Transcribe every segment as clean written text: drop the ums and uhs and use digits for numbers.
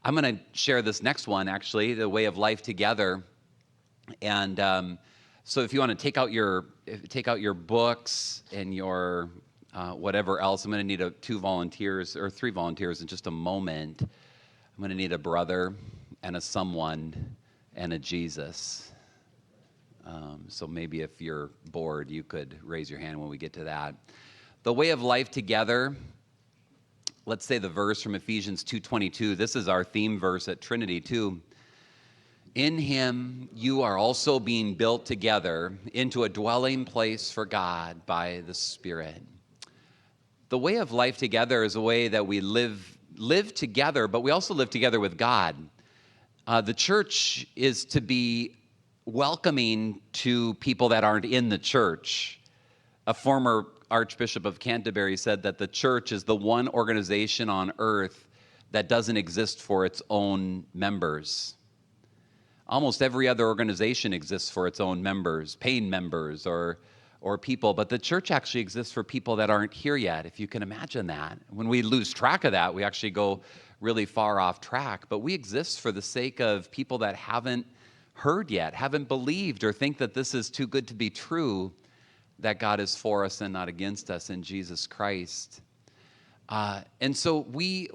I'm going to share this next one, actually, the way of life together. And so, if you want to take out your books and your whatever else, I'm going to need two volunteers or three volunteers in just a moment. I'm going to need a brother and a someone and a Jesus. So maybe if you're bored, you could raise your hand when we get to that. The way of life together. Let's say the verse from Ephesians 2:22. This is our theme verse at Trinity too. In him you are also being built together into a dwelling place for God by the Spirit. The way of life together is a way that we live together, but we also live together with God. The church is to be welcoming to people that aren't in the church. A former Archbishop of Canterbury said that the church is the one organization on earth that doesn't exist for its own members. Almost every other organization exists for its own members, paying members or people, but the church actually exists for people that aren't here yet, if you can imagine that. When we lose track of that, we actually go really far off track, but we exist for the sake of people that haven't heard yet, haven't believed, or think that this is too good to be true, that God is for us and not against us in Jesus Christ. And so we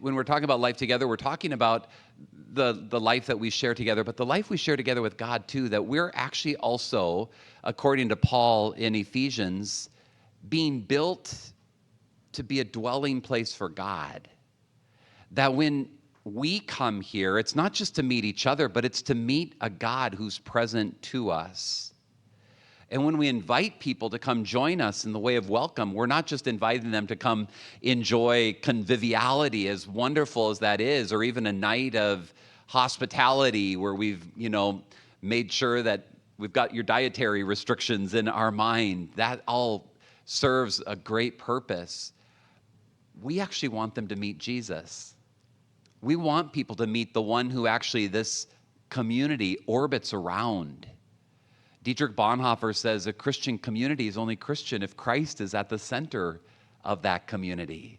when we're talking about life together, we're talking about the life that we share together, but the life we share together with God too, that we're actually also, according to Paul in Ephesians, being built to be a dwelling place for God. That when we come here, it's not just to meet each other, but it's to meet a God who's present to us. And when we invite people to come join us in the way of welcome, we're not just inviting them to come enjoy conviviality, as wonderful as that is, or even a night of hospitality where we've, made sure that we've got your dietary restrictions in our mind. That all serves a great purpose. We actually want them to meet Jesus. We want people to meet the one who actually this community orbits around. Dietrich Bonhoeffer says a Christian community is only Christian if Christ is at the center of that community.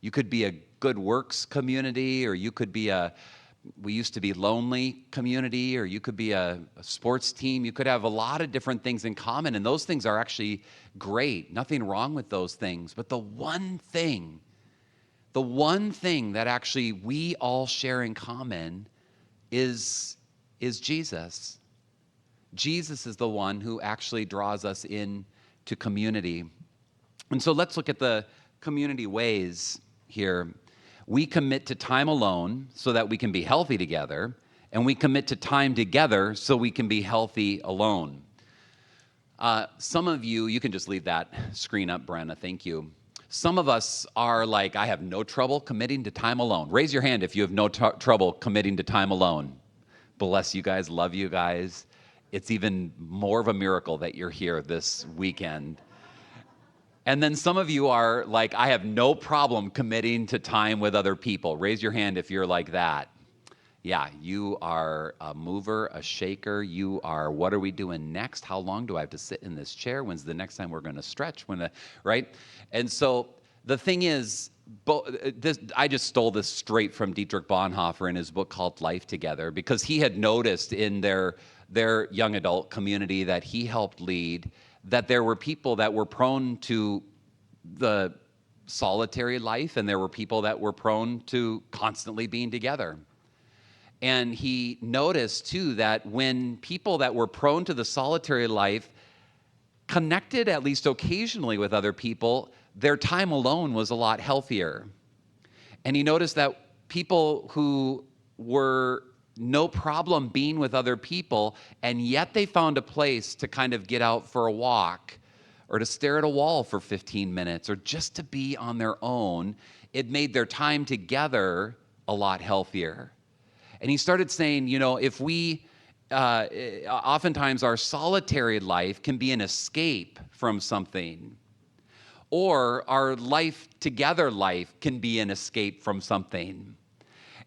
You could be a good works community, or you could be we used to be lonely community, or you could be a sports team. You could have a lot of different things in common, and those things are actually great. Nothing wrong with those things. But the one thing that actually we all share in common is Jesus. Jesus is the one who actually draws us into community. And so let's look at the community ways here. We commit to time alone so that we can be healthy together, and we commit to time together so we can be healthy alone. Some of you can just leave that screen up, Brenna, thank you. Some of us are like, I have no trouble committing to time alone. Raise your hand if you have no trouble committing to time alone. Bless you guys, love you guys. It's even more of a miracle that you're here this weekend. And then some of you are like, I have no problem committing to time with other people. Raise your hand if you're like that. Yeah, you are a mover, a shaker. You are, what are we doing next? How long do I have to sit in this chair? When's the next time we're going to stretch? Right? And so the thing is, I just stole this straight from Dietrich Bonhoeffer in his book called Life Together, because he had noticed in their young adult community that he helped lead, that there were people that were prone to the solitary life, and there were people that were prone to constantly being together. And he noticed too that when people that were prone to the solitary life connected at least occasionally with other people, their time alone was a lot healthier. And he noticed that people who were no problem being with other people, and yet they found a place to kind of get out for a walk, or to stare at a wall for 15 minutes, or just to be on their own, it made their time together a lot healthier. And he started saying, if we, oftentimes our solitary life can be an escape from something, or our life together life can be an escape from something.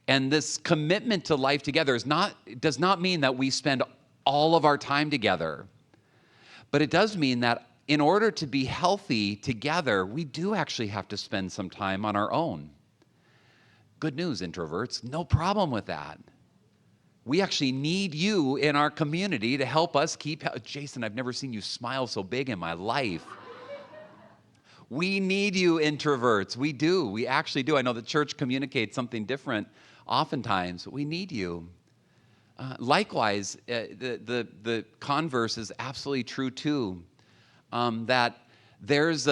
And this commitment to life together does not mean that we spend all of our time together. But it does mean that in order to be healthy together, we do actually have to spend some time on our own. Good news, introverts, no problem with that. We actually need you in our community to help us keep, Jason, I've never seen you smile so big in my life. We need you, introverts. We do. We actually do. I know the church communicates something different oftentimes, but we need you. Likewise, the converse is absolutely true too. That there's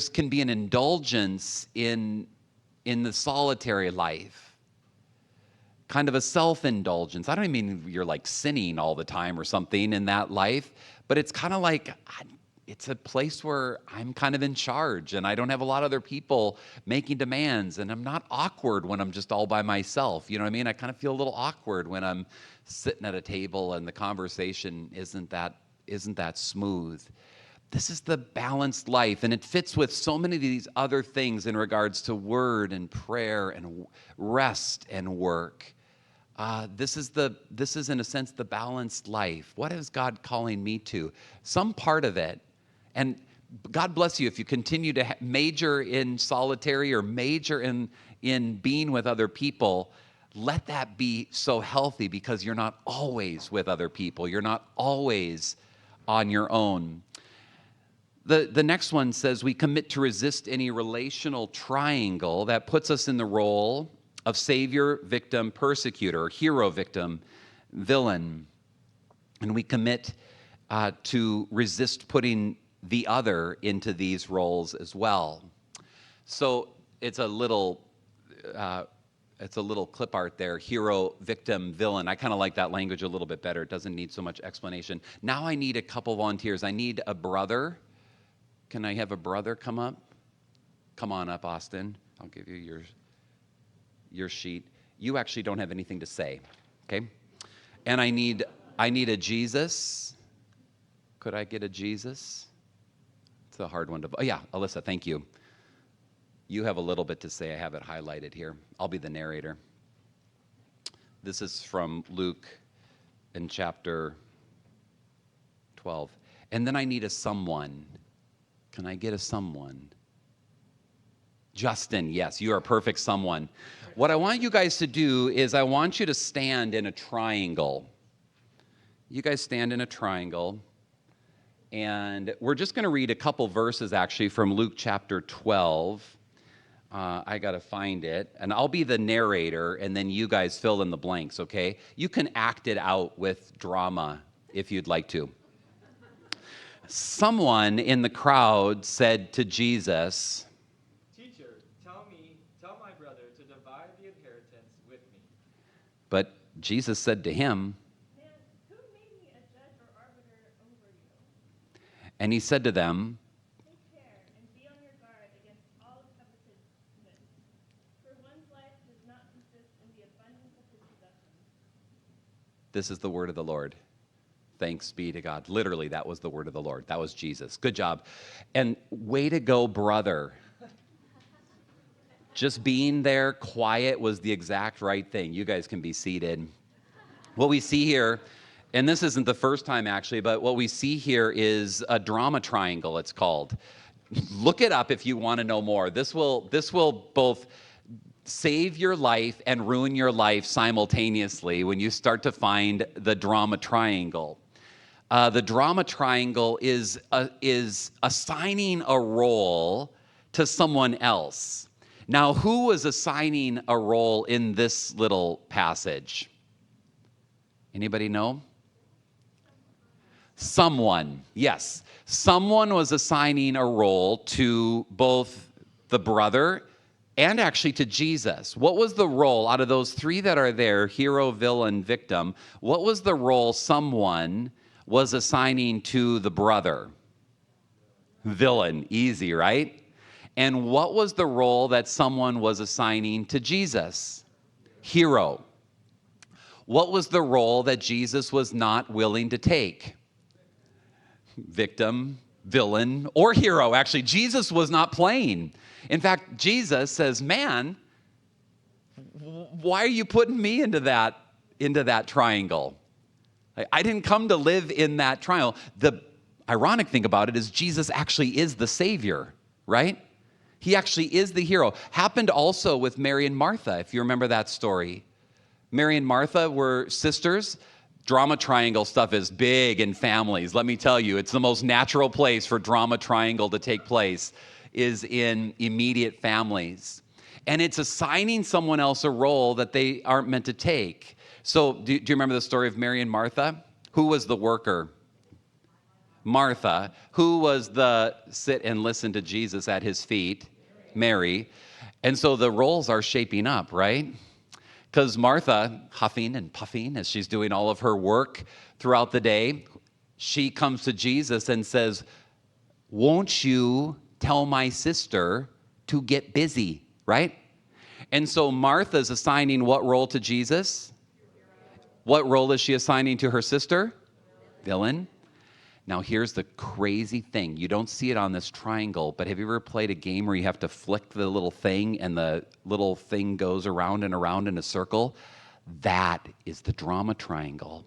can be an indulgence in the solitary life, kind of a self-indulgence. I don't mean you're like sinning all the time or something in that life, but it's kind of like it's a place where I'm kind of in charge and I don't have a lot of other people making demands, and I'm not awkward when I'm just all by myself. You know what I mean? I kind of feel a little awkward when I'm sitting at a table and the conversation isn't that smooth. This is the balanced life, and it fits with so many of these other things in regards to word and prayer and rest and work. This is in a sense the balanced life. What is God calling me to? Some part of it, and God bless you if you continue to major in solitary or major in being with other people. Let that be so healthy, because you're not always with other people. You're not always on your own. The next one says we commit to resist any relational triangle that puts us in the role of savior, victim, persecutor, hero, victim, villain. And we commit to resist putting the other into these roles as well. So it's a little clip art there, hero, victim, villain. I kind of like that language a little bit better. It doesn't need so much explanation. Now I need a couple volunteers. I need a brother. Can I have a brother come up? Come on up, Austin. I'll give you your sheet. You actually don't have anything to say, okay? And I need a Jesus. Could I get a Jesus? It's a hard one to. Oh yeah, Alyssa, thank you. You have a little bit to say. I have it highlighted here. I'll be the narrator. This is from Luke in chapter 12. And then I need a someone. Can I get a someone? Justin, yes, you are a perfect someone. What I want you guys to do is I want you to stand in a triangle. You guys stand in a triangle. And we're just going to read a couple verses actually from Luke chapter 12. I got to find it. And I'll be the narrator, and then you guys fill in the blanks, okay? You can act it out with drama if you'd like to. Someone in the crowd said to Jesus, "Teacher, tell my brother to divide the inheritance with me." But Jesus said to him, "Man, who made me a judge or arbiter over you?" and he said to them, "Take care and be on your guard against all covetousness, for one's life does not consist in the abundance of his possessions." This is the word of the Lord. Thanks be to God. Literally, that was the word of the Lord. That was Jesus. Good job. And way to go, brother. Just being there, quiet, was the exact right thing. You guys can be seated. What we see here, and this isn't the first time actually, but what we see here is a drama triangle, it's called. Look it up if you want to know more. This will both save your life and ruin your life simultaneously when you start to find the drama triangle. The drama triangle is assigning a role to someone else. Now, who was assigning a role in this little passage? Anybody know? Someone, yes. Someone was assigning a role to both the brother and actually to Jesus. What was the role out of those three that are there, hero, villain, victim? What was the role someone was assigning to the brother? Villain, easy, right? And what was the role that someone was assigning to Jesus? Hero. What was the role that Jesus was not willing to take? Victim, villain, or hero. Actually, Jesus was not playing. In fact, Jesus says, "Man, why are you putting me into that triangle? I didn't come to live in that triangle." The ironic thing about it is Jesus actually is the Savior, right? He actually is the hero. Happened also with Mary and Martha, if you remember that story. Mary and Martha were sisters. Drama triangle stuff is big in families. Let me tell you, it's the most natural place for drama triangle to take place is in immediate families. And it's assigning someone else a role that they aren't meant to take. So do you remember the story of Mary and Martha? Who was the worker? Martha. Who was the sit and listen to Jesus at his feet? Mary. And so the roles are shaping up, right? Because Martha, huffing and puffing as she's doing all of her work throughout the day, she comes to Jesus and says, won't you tell my sister to get busy, right? And so Martha's assigning what role to Jesus? What role is she assigning to her sister? Villain. Now here's the crazy thing. You don't see it on this triangle, but have you ever played a game where you have to flick the little thing and the little thing goes around and around in a circle? That is the drama triangle.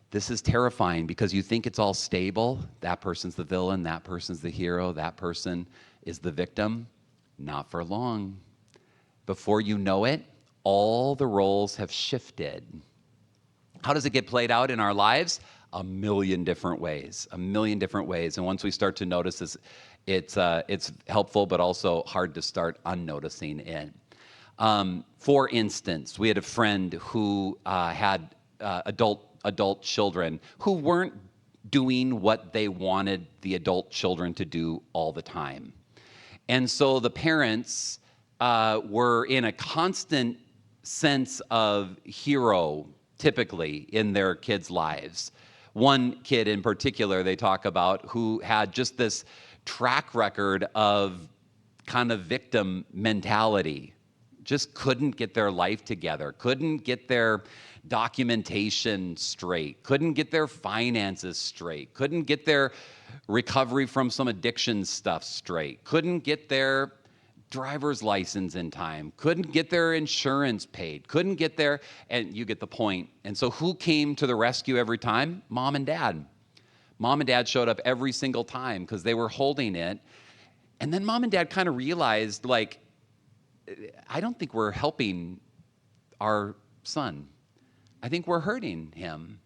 This is terrifying because you think it's all stable. That person's the villain, that person's the hero, that person is the victim. Not for long. Before you know it, all the roles have shifted. How does it get played out in our lives? A million different ways. And once we start to notice this, it's helpful, but also hard to start unnoticing it. For instance, we had a friend who had adult children who weren't doing what they wanted the adult children to do all the time. And so the parents were in a constant sense of hero, typically, in their kids' lives. One kid in particular they talk about who had just this track record of kind of victim mentality, just couldn't get their life together, couldn't get their documentation straight, couldn't get their finances straight, couldn't get their recovery from some addiction stuff straight, couldn't get their driver's license in time, couldn't get their insurance paid, couldn't get their, and you get the point. And so who came to the rescue every time? Mom and dad. Mom and dad showed up every single time because they were holding it. And then mom and dad kind of realized, like, I don't think we're helping our son. I think we're hurting him.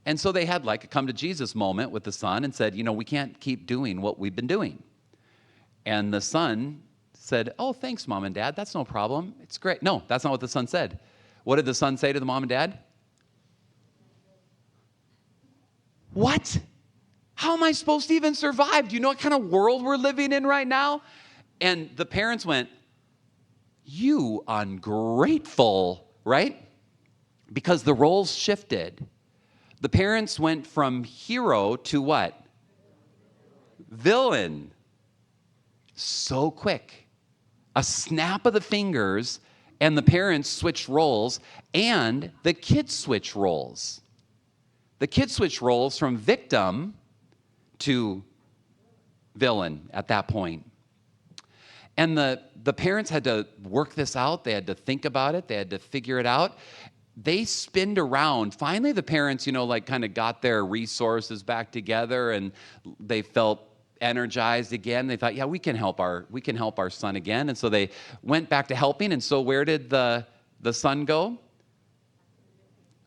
And so they had like a come to Jesus moment with the son and said, we can't keep doing what we've been doing. And the son said, oh, thanks, mom and dad. That's no problem. It's great. No, that's not what the son said. What did the son say to the mom and dad? What? How am I supposed to even survive? Do you know what kind of world we're living in right now? And the parents went, you ungrateful, right? Because the roles shifted. The parents went from hero to what? Villain. So quick. A snap of the fingers, and the parents switched roles, and the kids switched roles. The kids switched roles from victim to villain at that point. And the parents had to work this out. They had to think about it. They had to figure it out. They spinned around. Finally, the parents, kind of got their resources back together, and they felt energized again. They thought, yeah, we can help our son again. And so they went back to helping. And so where did the son go?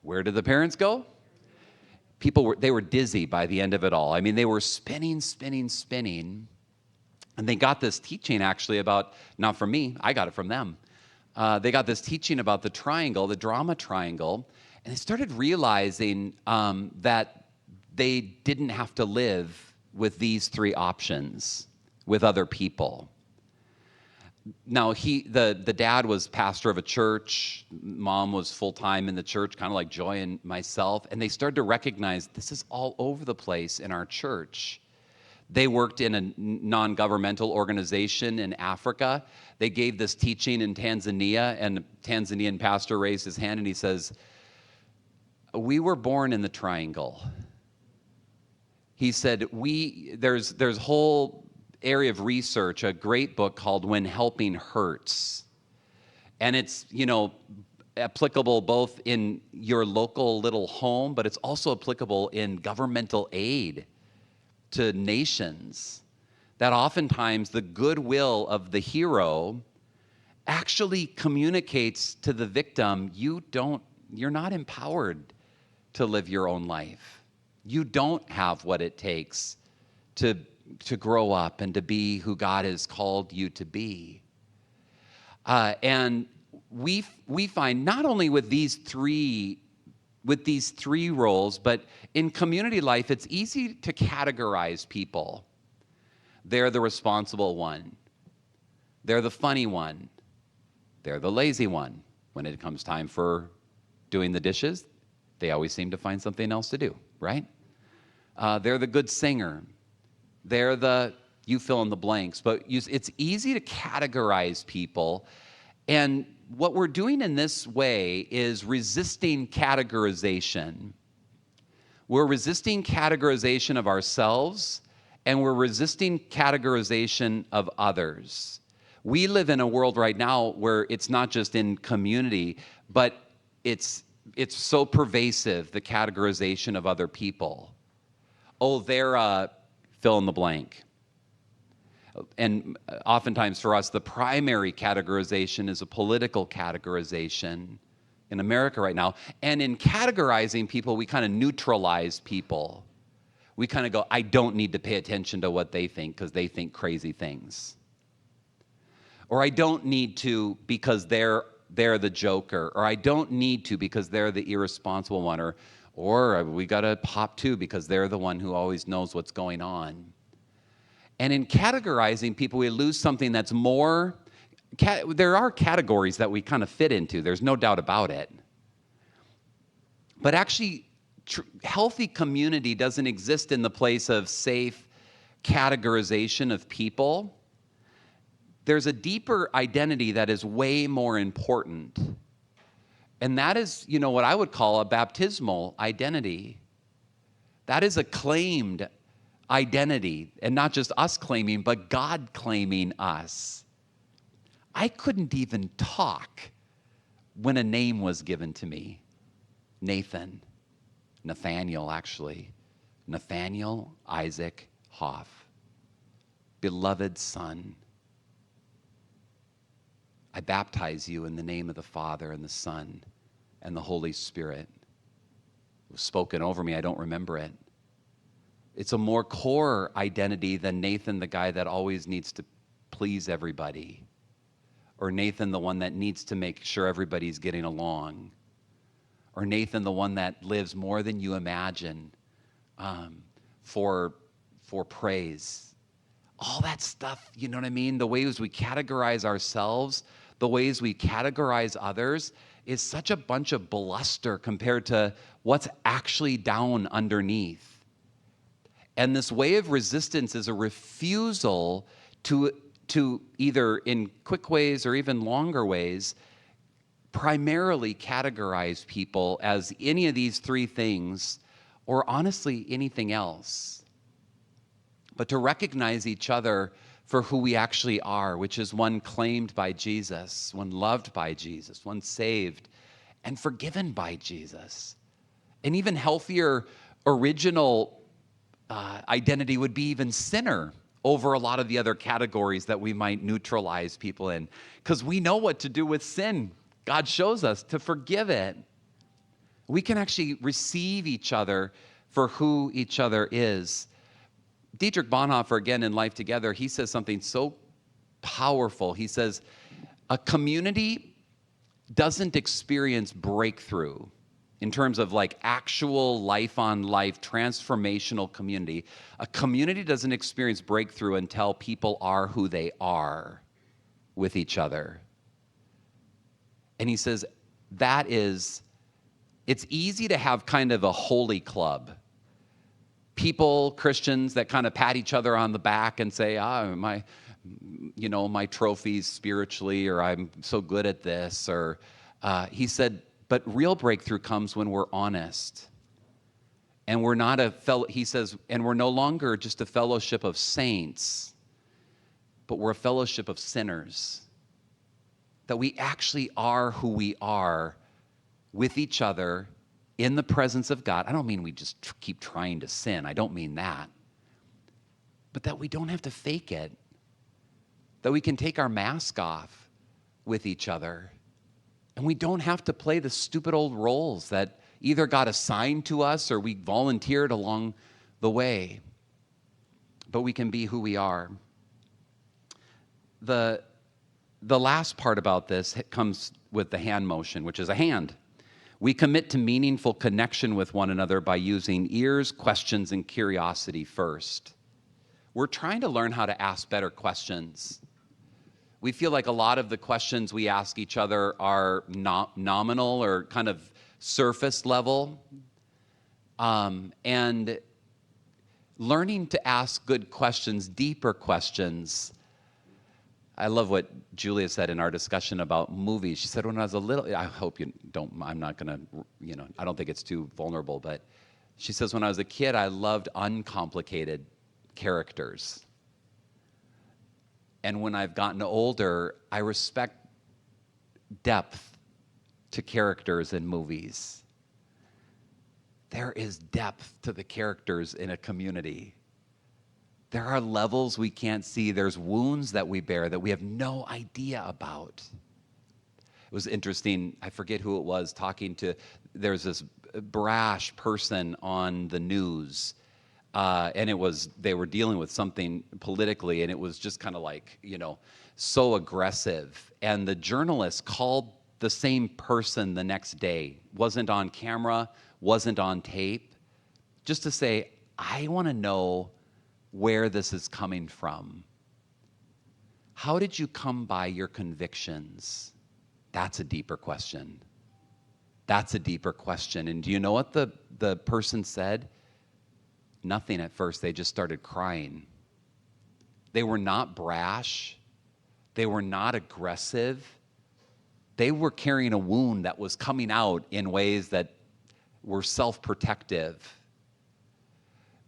Where did the parents go? They were dizzy by the end of it all. I mean, they were spinning. And they got this teaching actually about, not from me, I got it from them. They got this teaching about the triangle, the drama triangle, and they started realizing that they didn't have to live with these three options with other people. Now, the dad was pastor of a church. Mom was full-time in the church, kind of like Joy and myself. And they started to recognize this is all over the place in our church. They worked in a non-governmental organization in Africa. They gave this teaching in Tanzania, and a Tanzanian pastor raised his hand and he says, we were born in the triangle. He said, there's a whole area of research, a great book called When Helping Hurts. And it's, applicable both in your local little home, but it's also applicable in governmental aid to nations. that oftentimes the goodwill of the hero actually communicates to the victim, you're not empowered to live your own life. You don't have what it takes to grow up and to be who God has called you to be. And we find not only with these three roles, but in community life, it's easy to categorize people. They're the responsible one. They're the funny one. They're the lazy one. When it comes time for doing the dishes, they always seem to find something else to do, right? They're the good singer. They're the, you fill in the blanks. But it's easy to categorize people. And what we're doing in this way is resisting categorization. We're resisting categorization of ourselves, and we're resisting categorization of others. We live in a world right now where it's not just in community, but it's so pervasive, the categorization of other people. Oh, they're fill in the blank. And oftentimes for us, the primary categorization is a political categorization in America right now. And in categorizing people, we kind of neutralize people. We kind of go, I don't need to pay attention to what they think because they think crazy things. Or I don't need to because they're the joker. Or I don't need to because they're the irresponsible one. Or we got to pop to because they're the one who always knows what's going on. And in categorizing people, we lose something that's more, there are categories that we kind of fit into. There's no doubt about it. But actually, healthy community doesn't exist in the place of safe categorization of people. There's a deeper identity that is way more important. And that is, what I would call a baptismal identity. That is a claimed identity, and not just us claiming, but God claiming us. I couldn't even talk when a name was given to me. Nathaniel, actually. Nathaniel Isaac Hoff, beloved son. I baptize you in the name of the Father and the Son and the Holy Spirit. It was spoken over me, I don't remember it. It's a more core identity than Nathan, the guy that always needs to please everybody. Or Nathan, the one that needs to make sure everybody's getting along. Or Nathan, the one that lives more than you imagine for praise. All that stuff, you know what I mean? The ways we categorize ourselves, the ways we categorize others is such a bunch of bluster compared to what's actually down underneath. And this way of resistance is a refusal to either in quick ways or even longer ways, primarily categorize people as any of these three things, or honestly anything else. But to recognize each other for who we actually are, which is one claimed by Jesus, one loved by Jesus, one saved and forgiven by Jesus. An even healthier, original identity would be even sinner over a lot of the other categories that we might neutralize people in. Because we know what to do with sin. God shows us to forgive it. We can actually receive each other for who each other is. Dietrich Bonhoeffer, again, in Life Together, he says something so powerful. He says, a community doesn't experience breakthrough in terms of like actual life-on-life transformational community. A community doesn't experience breakthrough until people are who they are with each other. And he says it's easy to have kind of a holy club. People, Christians, that kind of pat each other on the back and say, my trophies spiritually, or I'm so good at this, or he said, but real breakthrough comes when we're honest. And we're not he says, and we're no longer just a fellowship of saints, but we're a fellowship of sinners. That we actually are who we are with each other in the presence of God. I don't mean we just keep trying to sin. I don't mean that. but that we don't have to fake it, that we can take our mask off with each other, and we don't have to play the stupid old roles that either got assigned to us or we volunteered along the way, but we can be who we are. The last part about this comes with the hand motion, which is a hand. We commit to meaningful connection with one another by using ears, questions, and curiosity first. We're trying to learn how to ask better questions. We feel like a lot of the questions we ask each other are nominal or kind of surface level. And learning to ask good questions, deeper questions. I love what Julia said in our discussion about movies. She said, when I was a little, I hope you don't, I'm not gonna, I don't think it's too vulnerable, but she says, when I was a kid, I loved uncomplicated characters. And when I've gotten older, I respect depth to characters in movies. There is depth to the characters in a community. There are levels we can't see. There's wounds that we bear that we have no idea about. It was interesting, I forget who it was, there's this brash person on the news, and they were dealing with something politically, and it was just kind of like, so aggressive. And the journalist called the same person the next day, wasn't on camera, wasn't on tape, just to say, I want to know where this is coming from. How did you come by your convictions? That's a deeper question. That's a deeper question. And do you know what the person said? Nothing at first. They just started crying. They were not brash. They were not aggressive. They were carrying a wound that was coming out in ways that were self-protective.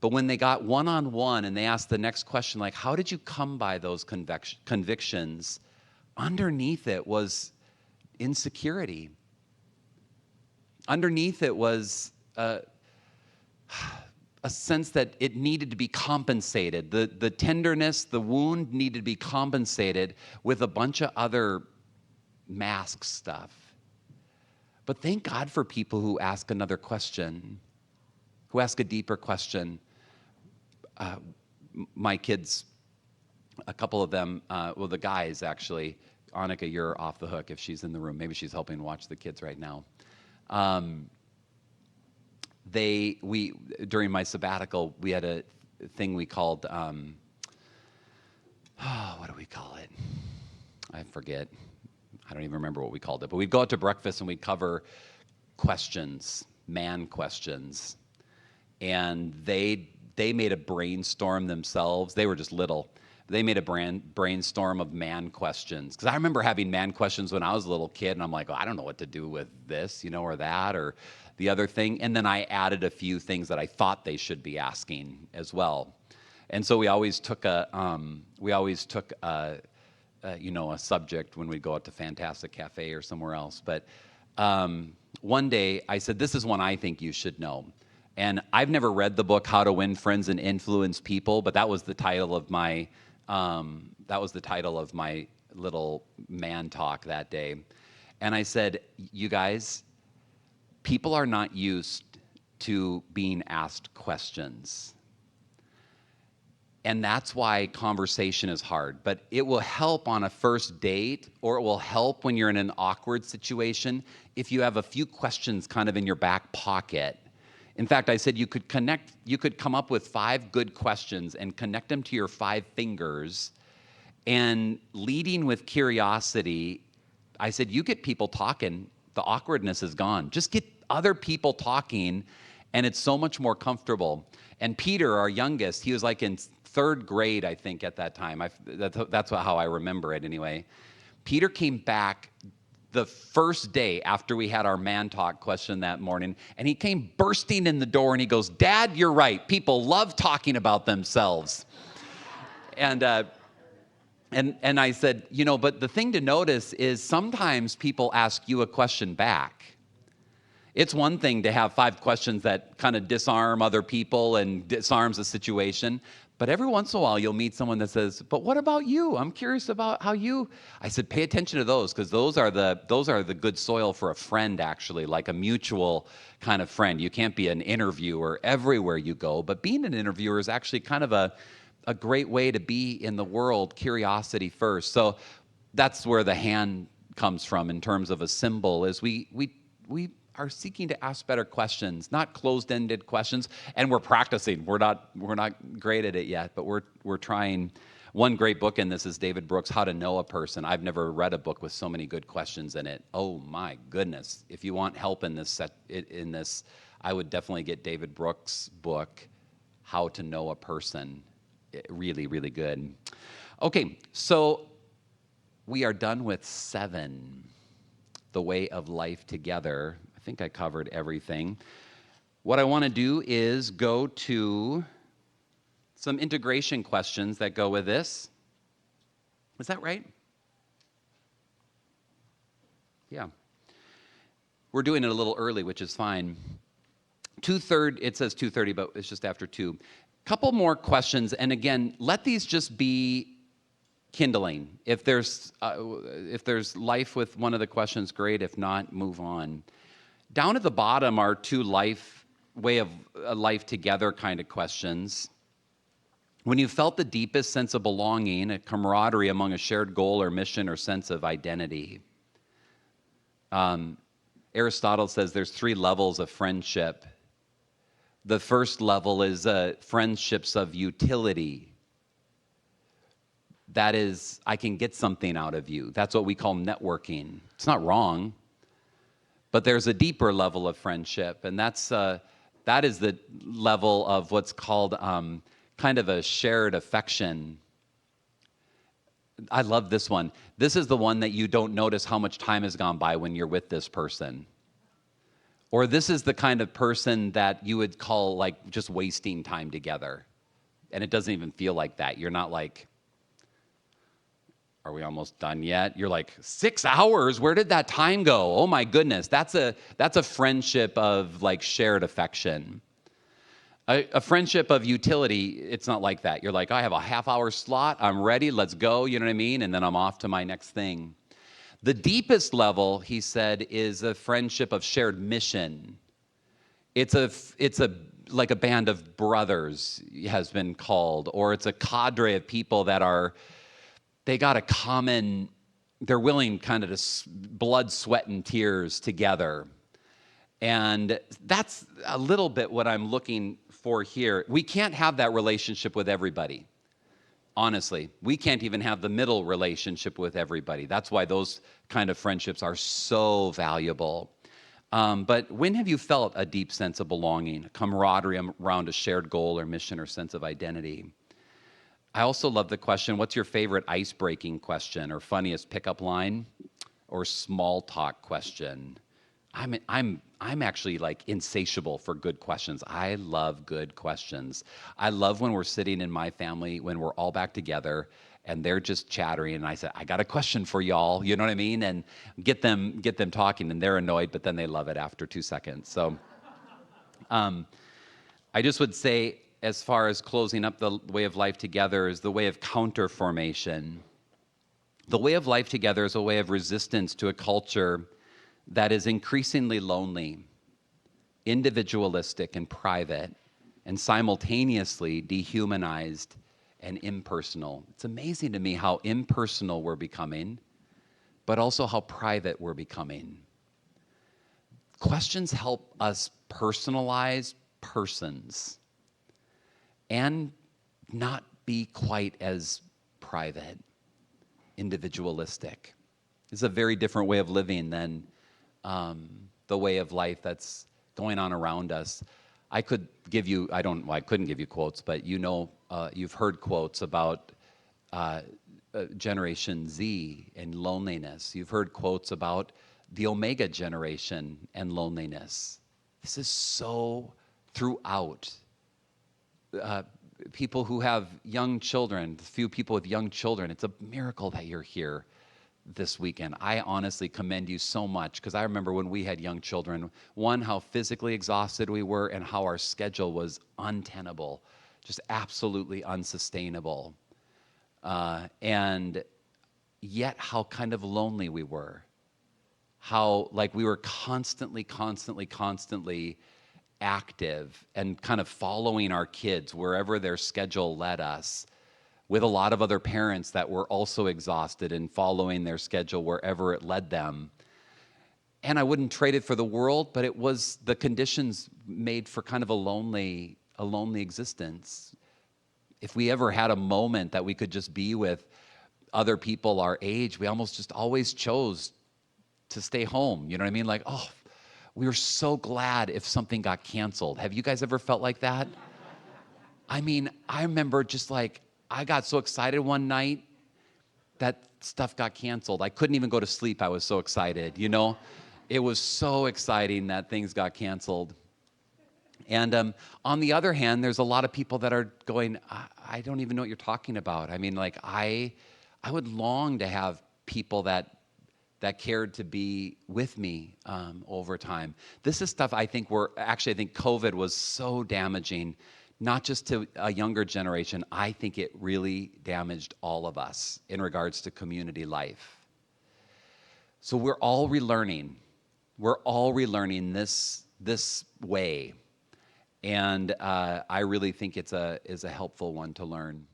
But when they got one-on-one and they asked the next question, like, how did you come by those convictions? Underneath it was insecurity. Underneath it was a sense that it needed to be compensated. The tenderness, the wound needed to be compensated with a bunch of other mask stuff. But thank God for people who ask another question, who ask a deeper question. My kids, a couple of them, the guys actually, Annika, you're off the hook if she's in the room. Maybe she's helping watch the kids right now. During my sabbatical, we had a thing we called, what do we call it? I forget. I don't even remember what we called it. But we'd go out to breakfast and we'd cover questions, man questions. And they made a brainstorm themselves. They were just little. They made a brainstorm of man questions. Because I remember having man questions when I was a little kid, and I'm like, I don't know what to do with this, or that, or the other thing. And then I added a few things that I thought they should be asking as well. And so we always took a subject when we go out to Fantastic Cafe or somewhere else. But one day I said, this is one I think you should know. And I've never read the book How to Win Friends and Influence People, but that was the title of my little man talk that day. And I said, you guys, people are not used to being asked questions. And that's why conversation is hard. But it will help on a first date, or it will help when you're in an awkward situation if you have a few questions kind of in your back pocket. In fact, I said you could come up with 5 good questions and connect them to your 5 fingers. And leading with curiosity, I said, you get people talking, the awkwardness is gone. Just get other people talking, and it's so much more comfortable. And Peter, our youngest, he was like in 3rd grade, I think, at that time. That's how I remember it anyway. Peter came back the first day after we had our man talk question that morning, and he came bursting in the door, and he goes, Dad, you're right. People love talking about themselves. And I said, but the thing to notice is sometimes people ask you a question back. It's one thing to have 5 questions that kind of disarm other people and disarms a situation, But every once in a while, you'll meet someone that says, "But what about you? I'm curious about how you." I said, "Pay attention to those, because those are the good soil for a friend, actually, like a mutual kind of friend. You can't be an interviewer everywhere you go, but being an interviewer is actually kind of a great way to be in the world. Curiosity first." So that's where the hand comes from in terms of a symbol. Is we are seeking to ask better questions, not closed-ended questions, and we're practicing. We're not great at it yet, but we're trying. One great book in this is David Brooks' How to Know a Person. I've never read a book with so many good questions in it. Oh my goodness! If you want help in this I would definitely get David Brooks' book, How to Know a Person. Really, really good. Okay, so we are done with 7, the way of life together. I think I covered everything. What I want to do is go to some integration questions that go with this. Is that right? Yeah. We're doing it a little early, which is fine. 2:30, it says 2:30, but it's just after 2. Couple more questions, and again, let these just be kindling. If there's life with one of the questions, great. If not, move on. Down at the bottom are 2 way of life together kind of questions. When you felt the deepest sense of belonging, a camaraderie among a shared goal or mission or sense of identity. Aristotle says there's 3 levels of friendship. The first level is friendships of utility. That is, I can get something out of you. That's what we call networking. It's not wrong, but there's a deeper level of friendship, and that is the level of what's called kind of a shared affection. I love this one. This is the one that you don't notice how much time has gone by when you're with this person. Or this is the kind of person that you would call like just wasting time together. And it doesn't even feel like that. You're not like, are we almost done yet? You're like, 6 hours? Where did that time go? Oh my goodness. That's a friendship of like shared affection. A friendship of utility, it's not like that. You're like, I have a half-hour slot. I'm ready. Let's go. You know what I mean? And then I'm off to my next thing. The deepest level, he said, is a friendship of shared mission. It's like a band of brothers has been called, or it's a cadre of people that they got a common, they're willing kind of to blood, sweat, and tears together. And that's a little bit what I'm looking for here. We can't have that relationship with everybody. Honestly, we can't even have the middle relationship with everybody. That's why those kind of friendships are so valuable. But when have you felt a deep sense of belonging, a camaraderie around a shared goal or mission or sense of identity? I also love the question, what's your favorite ice-breaking question or funniest pickup line or small talk question? I'm actually like insatiable for good questions. I love good questions. I love when we're sitting in my family, when we're all back together and they're just chattering and I say, I got a question for y'all, you know what I mean? And get them talking, and they're annoyed, but then they love it after 2 seconds. So I just would say, as far as closing up the way of life together, is the way of counter formation. The way of life together is a way of resistance to a culture that is increasingly lonely, individualistic and private, and simultaneously dehumanized and impersonal. It's amazing to me how impersonal we're becoming, but also how private we're becoming. Questions help us personalize persons and not be quite as private, individualistic. It's a very different way of living than the way of life that's going on around us. I could give you, I couldn't give you quotes, but you've heard quotes about Generation Z and loneliness. You've heard quotes about the Omega generation and loneliness. This is so throughout. People who have young children, few people with young children, it's a miracle that you're here this weekend. I honestly commend you so much, because I remember when we had young children, one, how physically exhausted we were and how our schedule was untenable just absolutely unsustainable. And yet how kind of lonely we were. How like we were constantly active and kind of following our kids wherever their schedule led us, with a lot of other parents that were also exhausted and following their schedule wherever it led them. And I wouldn't trade it for the world, but it was the conditions made for kind of a lonely existence. If we ever had a moment that we could just be with other people our age, we almost just always chose to stay home. You know what I mean? Like, oh, we were so glad if something got canceled. Have you guys ever felt like that? I mean, I remember just like, I got so excited one night that stuff got canceled. I couldn't even go to sleep. I was so excited, you know? It was so exciting that things got canceled. And on the other hand, there's a lot of people that are going, I don't even know what you're talking about. I mean, like, I would long to have people that cared to be with me over time. This is stuff I think I think COVID was so damaging, not just to a younger generation. I think it really damaged all of us in regards to community life. So we're all relearning. We're all relearning this way. And I really think it's a helpful one to learn.